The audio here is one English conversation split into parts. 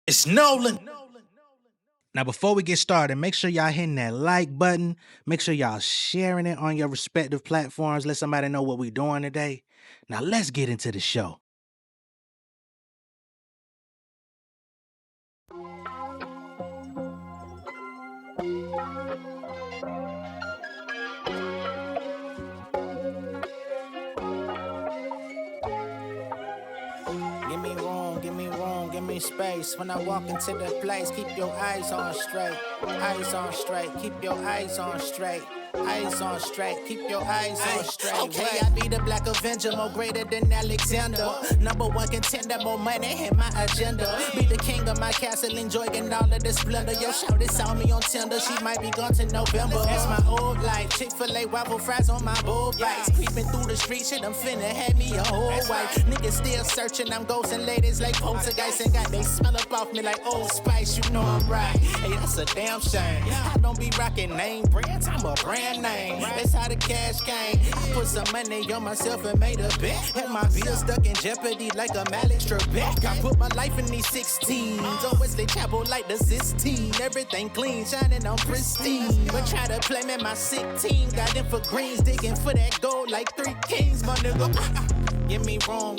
It's Nolan. Now, before we get started, make sure y'all hitting that like button. Make sure y'all sharing it on your respective platforms. Let somebody know what we're doing today. Now, let's get into the show. Give me space. When I walk into the place, keep your eyes on straight. Eyes on straight, keep your eyes on straight. Eyes on straight, keep your eyes on straight. Okay, I be the Black Avenger, more greater than Alexander. Number one contender, more money in my agenda. Be the king of my castle, enjoying all of the splendor. Yo, shout this on me on Tinder, she might be gone to November. That's my old life, Chick-fil-A waffle fries on my bull bites. Creeping through the street, shit, I'm finna have me a whole wife. Niggas still searching, I'm ghosting ladies like poltergeist. And got they smell up off me like Old Spice, you know I'm right. Hey, that's a damn shame. I don't be rocking name brands, I'm a brand name. That's how the cash came. I put some money on myself and made a bet. Had my bills stuck in jeopardy like a Malik Trebek. I put my life in these 16s. On Wesley Chapel like the 16. Everything clean, shining on pristine. But try to play me, my sick team. Got in for greens, digging for that gold like 3 kings, my nigga. Give me room,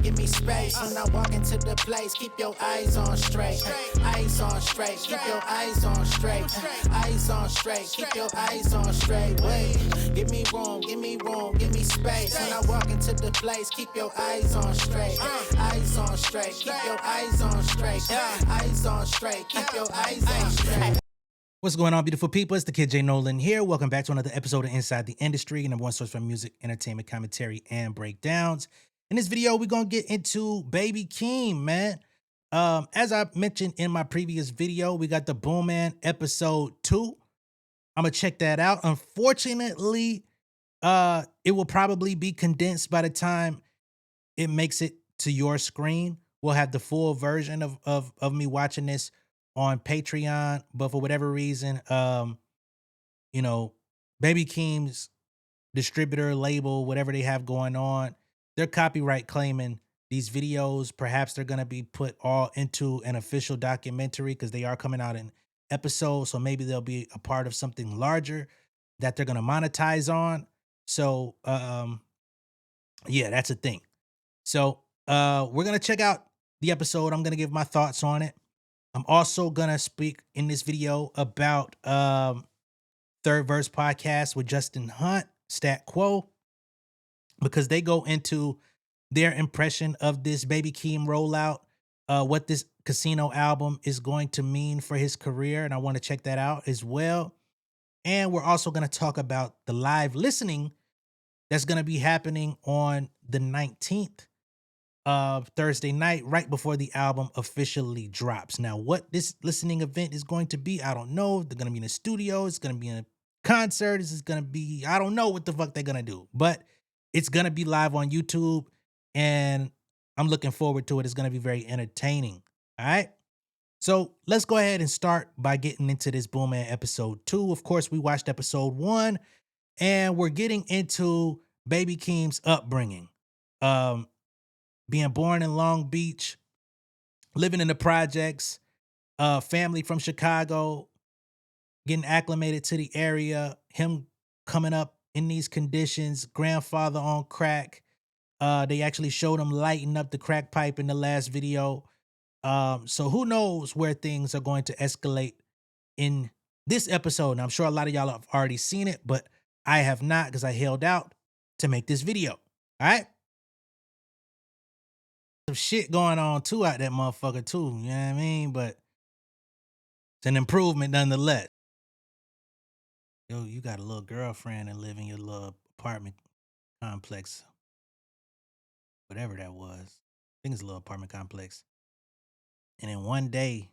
give me space. When I walk into the place, keep your eyes on straight. Eyes on straight, keep your eyes on straight. Eyes on straight, keep your eyes on straight. Wait, give me room, give me space. When I walk into the place, keep your eyes on straight. Eyes on straight, keep your eyes on straight. Eyes on straight, keep your eyes on straight. What's going on, beautiful people? It's the kid J Nolan here. Welcome back to another episode of Inside the Industry, your number one source for music, entertainment, commentary, and breakdowns. In this video, we're gonna get into Baby Keem, man. As I mentioned in my previous video, we got the Booman episode 2. I'm gonna check that out. Unfortunately, it will probably be condensed by the time it makes it to your screen. We'll have the full version of me watching this on Patreon, but for whatever reason, Baby Keem's distributor, label, whatever they have going on, they're copyright claiming these videos. Perhaps they're gonna be put all into an official documentary because they are coming out in episodes. So maybe they'll be a part of something larger that they're gonna monetize on. So yeah, that's a thing. So we're gonna check out the episode. I'm gonna give my thoughts on it. I'm also gonna speak in this video about Third Verse Podcast with Justin Hunt, Stat Quo, because they go into their impression of this Baby Keem rollout, what this Casino album is going to mean for his career, and I want to check that out as well. And we're also gonna talk about the live listening that's gonna be happening on the 19th. Thursday night, right before the album officially drops. Now, what this listening event is going to be, I don't know. They're going to be in a studio. It's going to be in a concert. This is going to be, I don't know what the fuck they're going to do, but it's going to be live on YouTube, and I'm looking forward to it. It's going to be very entertaining. All right. So let's go ahead and start by getting into this Booman episode 2. Of course, we watched episode 1, and we're getting into Baby Keem's upbringing. Being born in Long Beach, living in the projects, family from Chicago, getting acclimated to the area, him coming up in these conditions, grandfather on crack. They actually showed him lighting up the crack pipe in the last video. So who knows where things are going to escalate in this episode. And I'm sure a lot of y'all have already seen it, but I have not because I held out to make this video. All right. Some shit going on too out that motherfucker too, you know what I mean? But it's an improvement nonetheless. Yo, you got a little girlfriend and live in your little apartment complex, whatever that was. I think it's a little apartment complex. And then one day,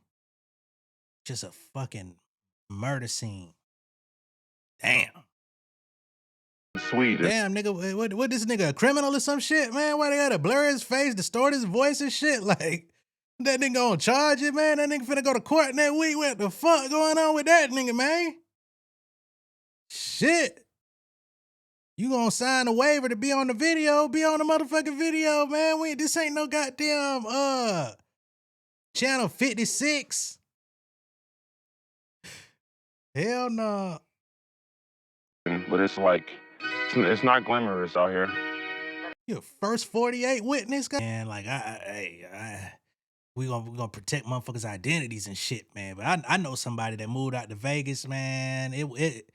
just a fucking murder scene. Damn. Sweet. Damn, nigga, what this nigga, a criminal or some shit, man? Why they gotta blur his face, distort his voice and shit? Like, that nigga on charge it, man? That nigga finna go to court next week. What the fuck going on with that nigga, man? Shit. You gonna sign a waiver to be on the video, be on the motherfucking video, man. This ain't no goddamn, Channel 56. Hell no. But it's like, it's not glamorous out here. You first 48 witness guy. And like, we gonna protect motherfuckers' identities and shit, man. But I know somebody that moved out to Vegas, man. It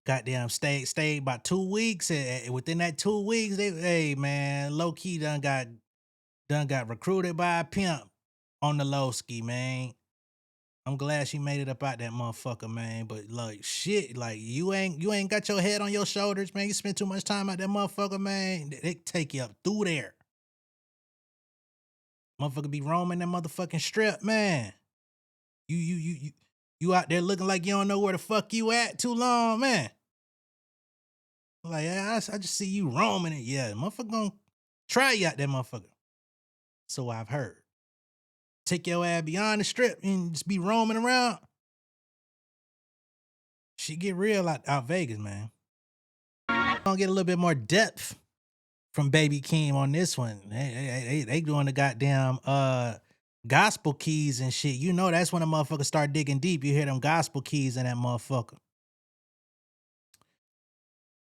goddamn stayed about 2 weeks. And within that 2 weeks, hey man, low key done got recruited by a pimp on the low ski, man. I'm glad she made it up out that motherfucker, man. But like shit, like you ain't got your head on your shoulders, man. You spend too much time out that motherfucker, man. They take you up through there. Motherfucker be roaming that motherfucking strip, man. You out there looking like you don't know where the fuck you at too long, man. Like I just see you roaming it. Yeah, motherfucker gonna try you out that motherfucker. So I've heard. Take your ass beyond the strip and just be roaming around. Shit get real out Vegas, man. Gonna get a little bit more depth from Baby Keem on this one. They doing the goddamn gospel keys and shit. You know that's when a motherfucker start digging deep. You hear them gospel keys in that motherfucker.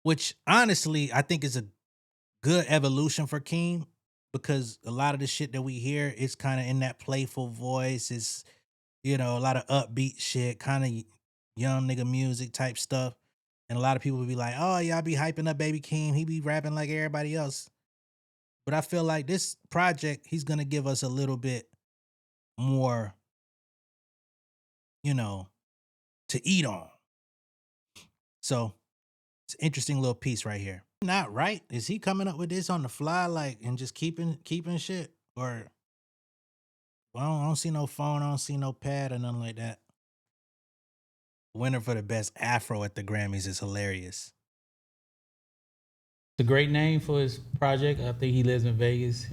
Which honestly, I think is a good evolution for Keem, because a lot of the shit that we hear is kind of in that playful voice. It's, you know, a lot of upbeat shit, kind of young nigga music type stuff. And a lot of people would be like, oh, y'all be hyping up Baby Keem. He be rapping like everybody else. But I feel like this project, he's going to give us a little bit more, you know, to eat on. So it's an interesting little piece right here. Not right? Is he coming up with this on the fly, like, and just keeping shit? Or, well, I don't see no phone, I don't see no pad or nothing like that. Winner for the best afro at the Grammys is hilarious. It's a great name for his project. I think he lives in Vegas.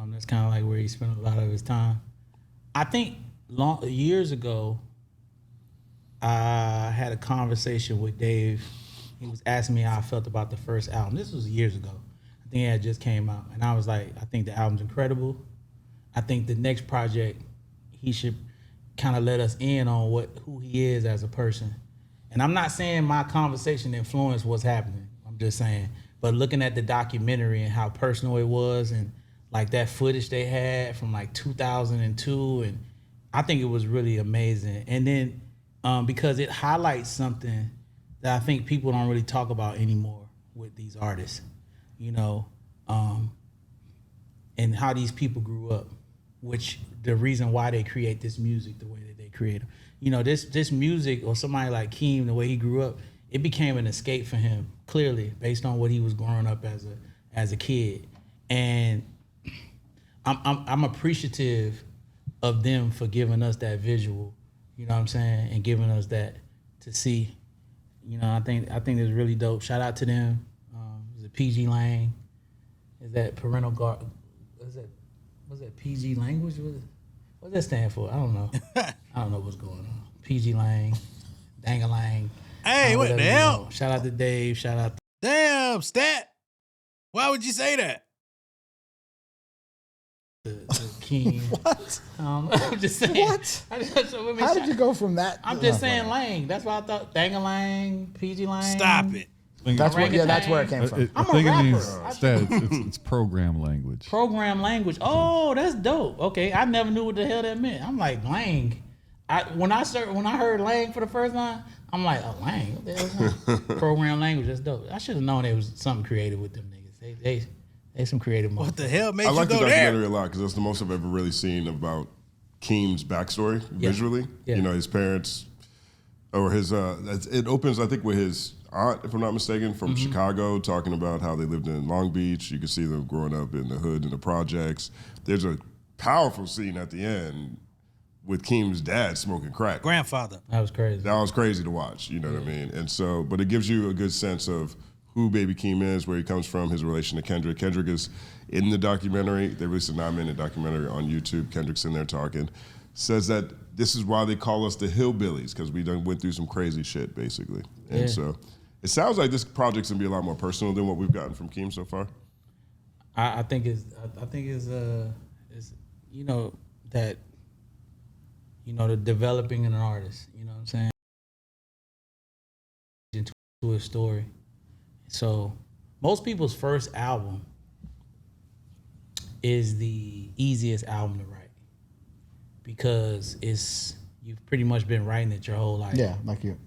That's kind of like where he spent a lot of his time. I think years ago, I had a conversation with Dave. He was asking me how I felt about the first album. This was years ago. I think it had just came out. And I was like, I think the album's incredible. I think the next project, he should kind of let us in on who he is as a person. And I'm not saying my conversation influenced what's happening. I'm just saying, but looking at the documentary and how personal it was, and like that footage they had from like 2002, and I think it was really amazing. And then because it highlights something that I think people don't really talk about anymore with these artists, you know, and how these people grew up, which the reason why they create this music the way that they create it. You know, this music, or somebody like Keem, the way he grew up, it became an escape for him, clearly, based on what he was growing up as a kid. And I'm appreciative of them for giving us that visual, you know what I'm saying, and giving us that to see. You know, I think it's really dope. Shout out to them. Is it PG Lang? Is that parental guard? Was that PG language? What does that stand for? I don't know. I don't know what's going on. PG Lang, Dangalang. Hey, what the hell? Know. Shout out to Dave. Shout out. Damn, Stat. Why would you say that? To Keem. What? I'm just saying. What? How did you go from that? I'm just saying Lang. That's why I thought Dangalang, PG Lang. Stop it. That's where it came from. I'm a rapper. It's program language. Program language. Oh, that's dope. Okay, I never knew what the hell that meant. I'm like, Lang. When I heard Lang for the first time, I'm like, oh, Lang. What the hell is that? Program language. That's dope. I should have known there was something creative with them niggas. They some creative. What the hell made you go there? I like the documentary a lot because that's the most I've ever really seen about Keem's backstory visually. Yeah. You know, his parents, or his. It opens, I think, with his aunt, if I'm not mistaken, from Chicago, talking about how they lived in Long Beach. You can see them growing up in the hood and the projects. There's a powerful scene at the end with Keem's dad smoking crack. Grandfather. That was crazy. That was crazy to watch, you know what I mean? And so, but it gives you a good sense of who Baby Keem is, where he comes from, his relation to Kendrick. Kendrick is in the documentary. They released a 9-minute documentary on YouTube. Kendrick's in there talking. Says that this is why they call us the hillbillies, because we done went through some crazy shit, basically. And so it sounds like this project's gonna be a lot more personal than what we've gotten from Keem so far. I think it's you know, that you know, the developing an artist. You know what I'm saying? Into a story. So most people's first album is the easiest album to write because you've pretty much been writing it your whole life. Yeah, like you.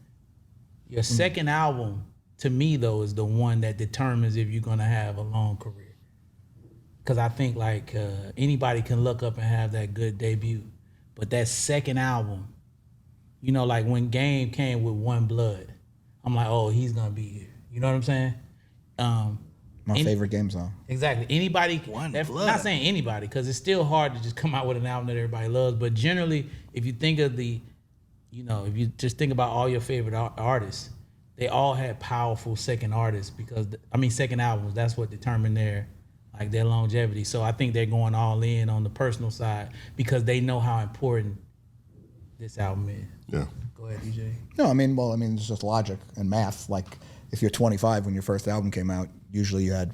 Your second album, to me though, is the one that determines if you're gonna have a long career. Cause I think like anybody can look up and have that good debut, but that second album, you know, like when Game came with One Blood, I'm like, oh, he's gonna be here. You know what I'm saying? My favorite Game song. Exactly. Anybody, not saying anybody, because it's still hard to just come out with an album that everybody loves. But generally, if you think of if you just think about all your favorite artists, they all had powerful second artists second albums. That's what determined their longevity. So I think they're going all in on the personal side because they know how important this album is. Yeah. Go ahead, DJ. No, it's just logic and math. Like, if you're 25 when your first album came out, usually you had,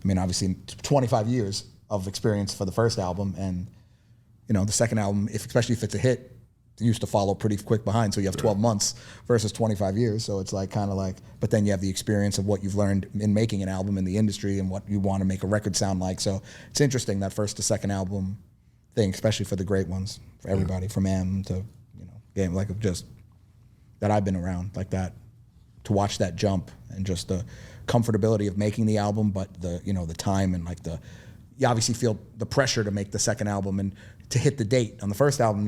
obviously 25 years of experience for the first album, and the second album, especially if it's a hit, it used to follow pretty quick behind. So you have 12 months versus 25 years. So it's but then you have the experience of what you've learned in making an album in the industry and what you want to make a record sound like. So it's interesting, that first to second album thing, especially for the great ones, for everybody, from M to Game, just that I've been around like that. To watch that jump and just the comfortability of making the album, but the time and you obviously feel the pressure to make the second album and to hit the date. On the first album,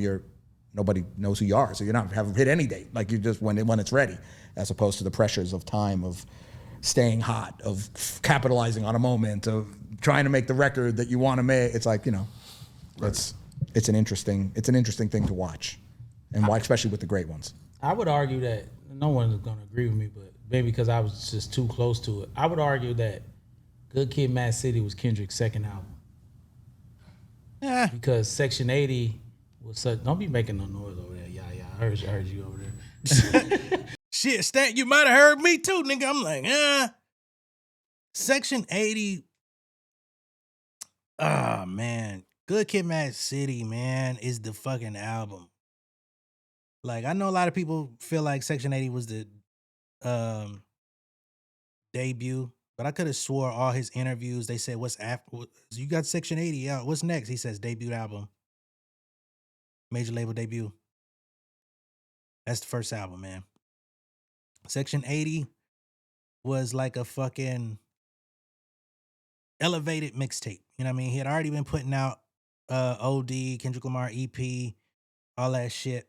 nobody knows who you are, so you're not haven't hit any date. Like, you just when it's ready, as opposed to the pressures of time, of staying hot, of capitalizing on a moment, of trying to make the record that you want to make. It's it's an interesting thing to watch, and why, especially with the great ones. I would argue that no one is going to agree with me, but maybe because I was just too close to it. I would argue that Good Kid, Mad City was Kendrick's second album. Because Section 80 was such. Don't be making no noise over there. Yeah. I heard you over there. Shit, Stat, you might have heard me too, nigga. I'm like, Section 80. Oh, man. Good Kid, Mad City, man, is the fucking album. Like, I know a lot of people feel like Section 80 was the debut, but I could have swore all his interviews, they said, what's after? You got Section 80 out. What's next? He says debut album. Major label debut. That's the first album, man. Section 80 was like a fucking elevated mixtape. You know what I mean? He had already been putting out OD, Kendrick Lamar EP, all that shit.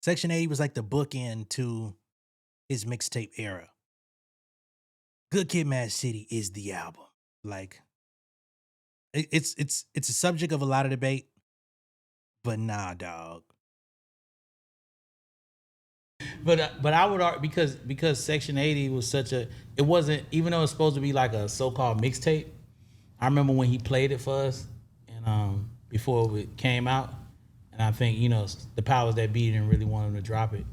Section 80 was like the bookend to his mixtape era. Good Kid, Mad City is the album. Like, it's a subject of a lot of debate, but nah, dog. But I would argue because Section 80 was such a, it wasn't, even though it's supposed to be like a so-called mixtape. I remember when he played it for us and before it came out. And I think, the powers that be didn't really want him to drop it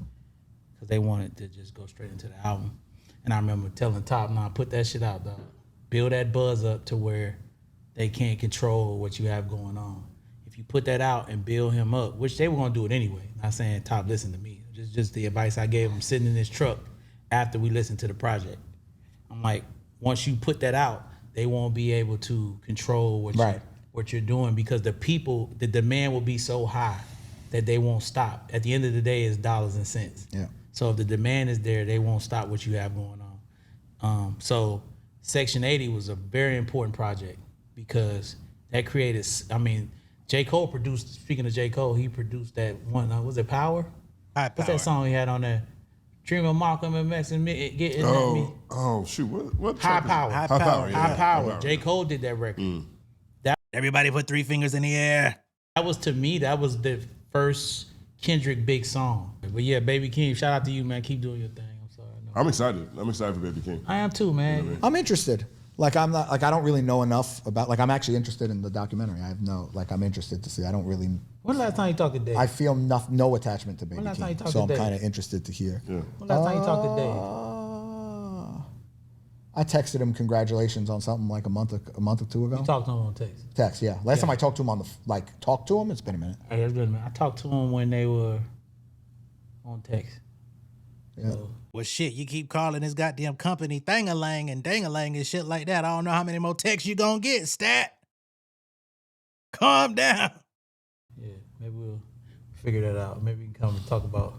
because they wanted to just go straight into the album. And I remember telling Top, nah, put that shit out, dog. Build that buzz up to where they can't control what you have going on. If you put that out and build him up, which they were going to do it anyway. Not saying, Top, listen to me. Just the advice I gave him sitting in his truck after we listened to the project. I'm like, once you put that out, they won't be able to control what you're doing because the demand will be so high that they won't stop. At the end of the day, it's dollars and cents. Yeah. So if the demand is there, they won't stop what you have going on. So Section 80 was a very important project because that created, J. Cole produced, speaking of J. Cole, he produced that one, was it Power? High Power. What's that song he had on there? Dream of Malcolm and X and getting at me. Oh, shoot. What High Power. High Power. Yeah. High Power. J. Cole did that record. Everybody put 3 fingers in the air. That was, to me, that was the first Kendrick big song. But yeah, Baby Keem, shout out to you, man. Keep doing your thing. I'm sorry. I'm excited. I'm excited for Baby Keem. I am too, man. I'm interested. I don't really know enough about, I'm actually interested in the documentary. I'm interested to see. I don't really. When the last time you talked to Dave? I feel no attachment to Baby When last time you Keem, talked so to I'm Dave? kind of interested to hear. Yeah. When the last time you talked to Dave? I texted him congratulations on something like a month or two ago. You talked to him on text. Text, yeah. Last time I talked to him on the talked to him, it's been a minute. Hey, it's been a minute. I talked to him when they were on text. Yeah. So, Well, shit, you keep calling this goddamn company thing-a-lang and dang-a-lang and shit like that. I don't know how many more texts you gonna get, stat. Calm down. yeah, maybe we'll figure that out. Maybe we can come and talk about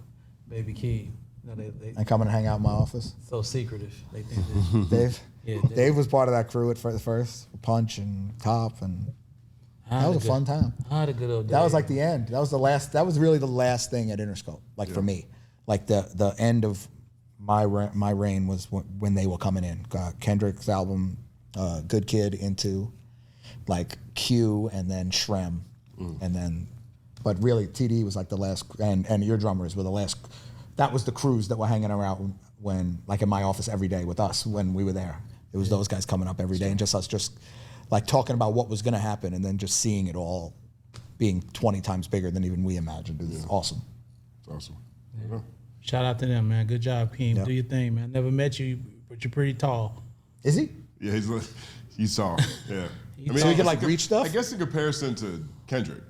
Baby Keem. You know, they And come and hang out in my office. so secretive. They think that, Dave. yeah, Dave was part of that crew at first. Punch and Top, and that was a fun time. I had a good old day. That was like the end. That was the last. That was really the last thing at Interscope. Like for me, like the end of my reign was when they were coming in. Kendrick's album, Good Kid, into like Q, and then Shrem, and then, but really TD was like the last, and your drummers were the last. That was the crews that were hanging around when like in my office every day with us when we were there. It was those guys coming up every day and just us just like talking about what was going to happen and then just seeing it all being 20 times bigger than even we imagined. It was awesome. It's awesome. Yeah. Shout out to them, man. Good job, Keem. Yep. Do your thing, man. Never met you, but you're pretty tall. Is he? Yeah, he's tall. Yeah. So he can like reach stuff? I guess in comparison to Kendrick,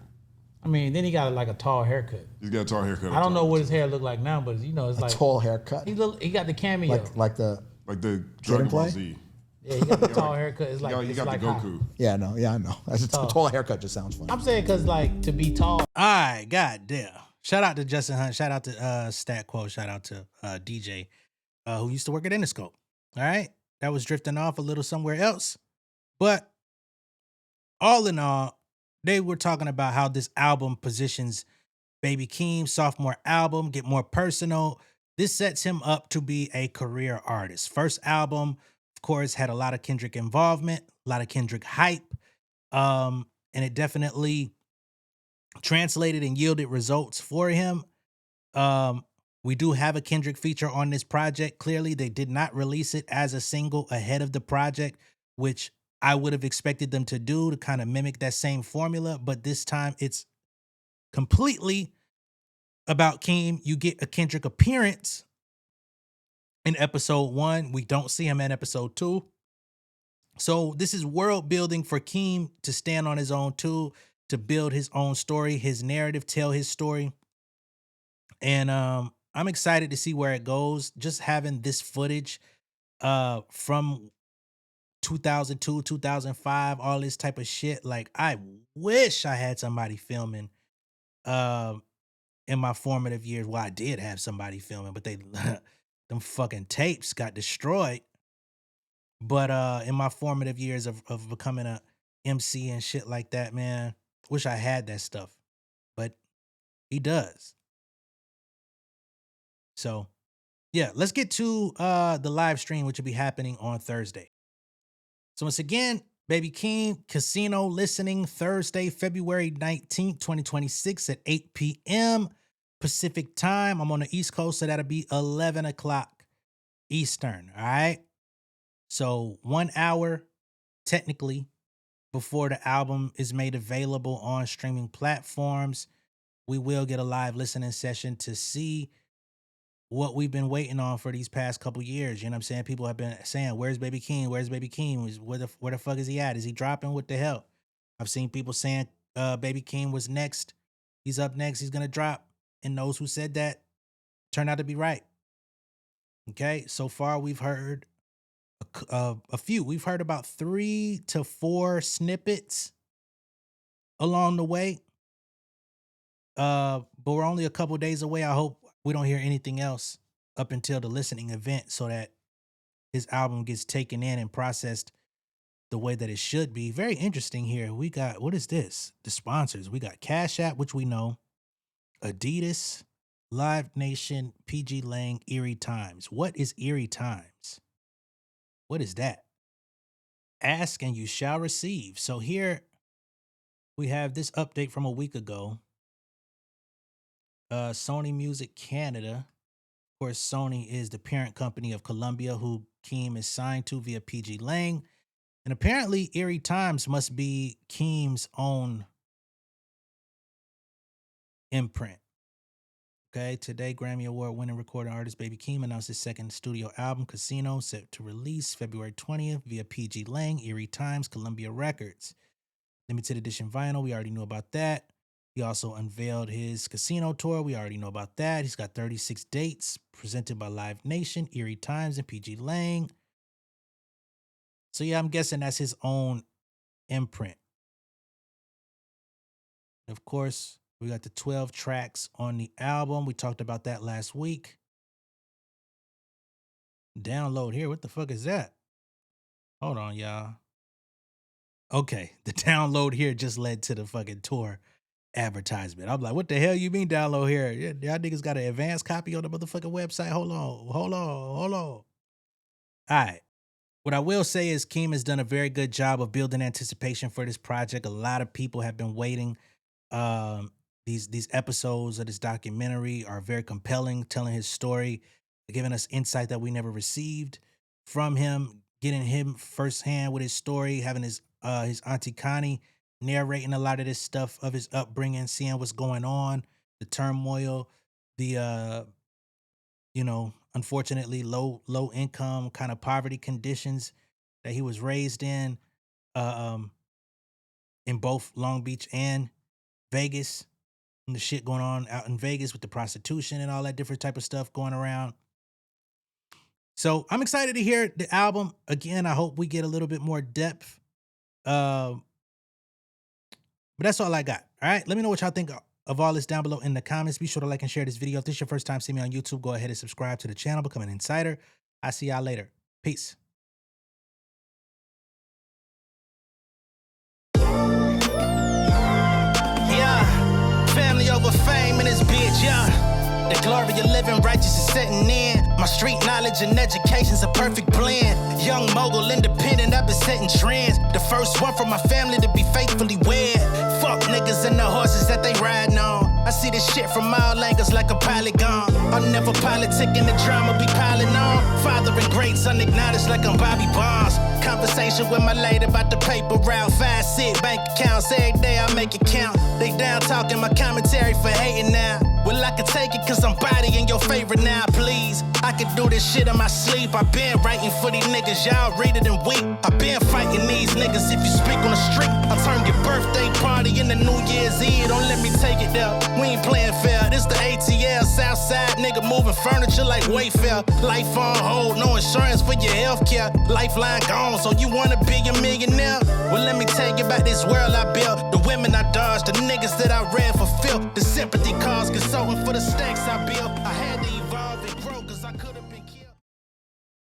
I mean, then he got like a tall haircut. he's got a tall haircut. I don't know what his hair look like now, but you know, it's like Tall haircut. he got the cameo. Like the like the Kid Dragon and Ball Play? Z. Yeah, he got the tall haircut. It's like You it's got like the hot. Goku. yeah, no, yeah, I know. That's a tall haircut just sounds funny. I'm saying because like to be tall. All right, goddamn. Shout out to Justin Hunt. Shout out to Stat Quo. Shout out to DJ, who used to work at Interscope. All right, that was drifting off a little somewhere else, but all in all, they were talking about how this album positions Baby Keem's sophomore album, Get More Personal. This sets him up to be a career artist. First album, of course, had a lot of Kendrick involvement, a lot of Kendrick hype, and it definitely translated and yielded results for him. We do have a Kendrick feature on this project. Clearly, they did not release it as a single ahead of the project, which I would have expected them to do to kind of mimic that same formula. But this time it's completely about Keem. You get a Kendrick appearance in episode 1. We don't see him in episode 2. So this is world building for Keem to stand on his own too, to build his own story, his narrative, tell his story. And I'm excited to see where it goes. Just having this footage from 2002, 2005, all this type of shit. Like, I wish I had somebody filming in my formative years. Well, I did have somebody filming, but they them fucking tapes got destroyed. But in my formative years of becoming a MC and shit like that, man, wish I had that stuff. But he does. So, yeah, let's get to the live stream, which will be happening on Thursday. So once again, Baby Keem, Casino listening Thursday, February 19th, 2026 at 8 p.m. Pacific time. I'm on the East Coast, so that'll be 11 o'clock Eastern, all right? So 1 hour, technically, before the album is made available on streaming platforms, we will get a live listening session to see what we've been waiting on for these past couple years. You know what I'm saying? People have been saying, where's Baby Keem? Where's Baby Keem? Where the fuck is he at? Is he dropping? What the hell? I've seen people saying Baby Keem was next. He's up next. He's going to drop. And those who said that turned out to be right. Okay? So far, we've heard a few. We've heard about 3 to 4 snippets along the way. But we're only a couple days away. I hope we don't hear anything else up until the listening event so that his album gets taken in and processed the way that it should be. Very interesting here. We got, what is this? The sponsors. We got Cash App, which we know, Adidas, Live Nation, PG Lang, Erie Times. What is Erie Times? What is that? Ask and you shall receive. So here we have this update from a week ago. Sony Music Canada. Of course, Sony is the parent company of Columbia, who Keem is signed to via PG Lang. And apparently, Erie Times must be Keem's own imprint. Okay, today Grammy Award winning recording artist Baby Keem announced his second studio album, Casino, set to release February 20th via PG Lang, Erie Times, Columbia Records. Limited edition vinyl, we already knew about that. He also unveiled his Casino tour, we already know about that. He's got 36 dates presented by Live Nation, Erie Times, and PG Lang. So yeah, I'm guessing that's his own imprint. Of course, we got the 12 tracks on the album. We talked about that last week. Download here. What the fuck is that? Hold on, y'all. Okay, the download here just led to the fucking tour advertisement. I'm like, what the hell you mean download here? Y'all niggas got an advanced copy on the motherfucking website. Hold on. All right. What I will say is Keem has done a very good job of building anticipation for this project. A lot of people have been waiting. These episodes of this documentary are very compelling, telling his story, giving us insight that we never received from him, getting him firsthand with his story, having his auntie Connie narrating a lot of this stuff of his upbringing, seeing what's going on, the turmoil, the unfortunately low income kind of poverty conditions that he was raised in both Long Beach and Vegas, and the shit going on out in Vegas with the prostitution and all that different type of stuff going around. So I'm excited to hear the album. Again, I hope we get a little bit more depth. But that's all I got. All right. Let me know what y'all think of all this down below in the comments. Be sure to like and share this video. If this is your first time seeing me on YouTube, go ahead and subscribe to the channel, become an insider. I'll see y'all later. Peace. Family over fame in this bitch, yeah. The glory of living righteous is setting in. My street knowledge and education's a perfect blend. Young mogul, independent, I've been setting trends. The first one from my family to be faithfully wed. Fuck niggas and the horses that they riding on. I see this shit from all angles like a polygon. I'm never politicking, the drama be piling on. Father and greats unacknowledged like I'm Bobby Bonds. Conversation with my lady about the paper route. 5 sit bank accounts, every day I make it count. They down talking my commentary for hating now. Well, I can take it cause I'm bodying your favorite now, please. I can do this shit in my sleep. I been writing for these niggas, y'all read it and weep. I been fighting these niggas if you speak on the street. I turn your birthday party into New Year's Eve. Don't let me take it there. We ain't playing fair. This the ATL, Southside nigga moving furniture like Wayfair. Life on hold, no insurance for your healthcare. Lifeline gone, so you wanna be a millionaire? Well, let me tell you about this world I built. The women I dodged, the niggas that I ran for filth. The sympathy calls, consulting for the stacks I built. I had